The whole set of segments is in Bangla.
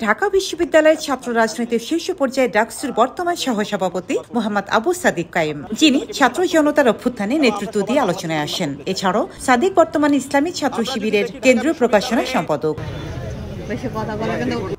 ঢাকা বিশ্ববিদ্যালয়ের ছাত্র রাজনীতির শীর্ষ পর্যায়ে ডাকসুর বর্তমান সহসভাপতি মোহাম্মদ আবু সাদিক কায়েম, যিনি ছাত্র জনতার অভ্যুত্থানে নেতৃত্ব দিয়ে আলোচনায় আসেন। এছাড়াও সাদিক বর্তমানে ইসলামী ছাত্র শিবিরের কেন্দ্রীয় প্রকাশনা সম্পাদক।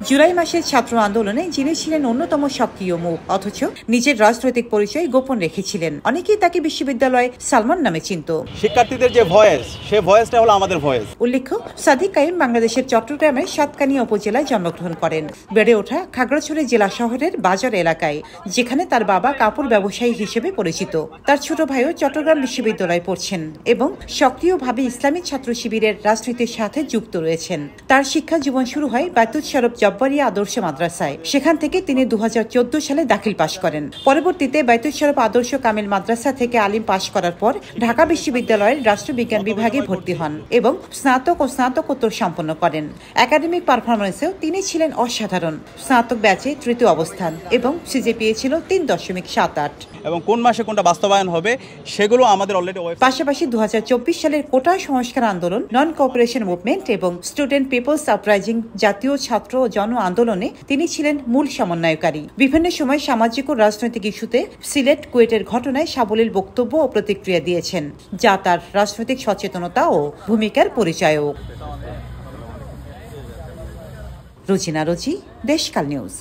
জুলাই মাসের ছাত্র আন্দোলনে যিনি ছিলেন অন্যতম সক্রিয় মুখ, অথচ নিজের রাজনৈতিক পরিচয় গোপন রেখেছিলেন। অনেকেই তাকে বিশ্ববিদ্যালয়ে সালমান নামে চিনত। শিক্ষার্থীদের যে ভয়েস, সেই ভয়েসটা হলো আমাদের ভয়েস। উল্লেখ্য, সাদিক কায়েম বাংলাদেশের চট্টগ্রামের সাতকানিয়া উপজেলায় জন্মগ্রহণ করেন। বেড়ে ওঠা খাগড়াছড়ি জেলা শহরের বাজার এলাকায়, যেখানে তার বাবা কাপড় ব্যবসায়ী হিসেবে পরিচিত। তার ছোট ভাইও চট্টগ্রাম বিশ্ববিদ্যালয়ে পড়ছেন এবং সক্রিয়ভাবে ইসলামী ছাত্র শিবিরের রাজনীতির সাথে যুক্ত রয়েছেন। তার শিক্ষা জীবন শুরু হয় বায়তুল শরফ জব্বারিয়া আদর্শ মাদ্রাসায়। সেখান থেকে তিনি 2014 সালে দাখিল পাশ করেন। পরবর্তীতে বায়তুল শরফ আদর্শ কামিল মাদ্রাসা থেকে আলিম পাশ করার পর ঢাকা বিশ্ববিদ্যালয়ের রাষ্ট্রবিজ্ঞান বিভাগে ভর্তি হন এবং স্নাতক ও স্নাতকোত্তর সম্পন্ন করেন। একাডেমিক পারফরমেন্সেও তিনি ছিলেন অসাধারণ। স্নাতক ব্যাচে তৃতীয় অবস্থান এবং সিজিপিএ ছিল 3.78 এবং কোন মাসে কোনটা বাস্তবায়ন হবে সেগুলো আমাদের অলরেডি। পাশাপাশি 2024 সালের কোটা সংস্কার আন্দোলন, নন কোঅপারেশন মুভমেন্ট এবং স্টুডেন্ট পিপলস আপরাইজিং জাতীয় ছাত্র ও জন আন্দোলনে তিনি ছিলেন মূল সমন্বয়কারী। বিভিন্ন সময় সামাজিক ও রাজনৈতিক ইস্যুতে সিলেট কুয়েটের ঘটনায় সাবলীল বক্তব্য ও প্রতিক্রিয়া দিয়েছেন, যা তার রাজনৈতিক সচেতনতা ও ভূমিকার পরিচায়ক। রুজিনা রোজি, দেশকাল নিউজ।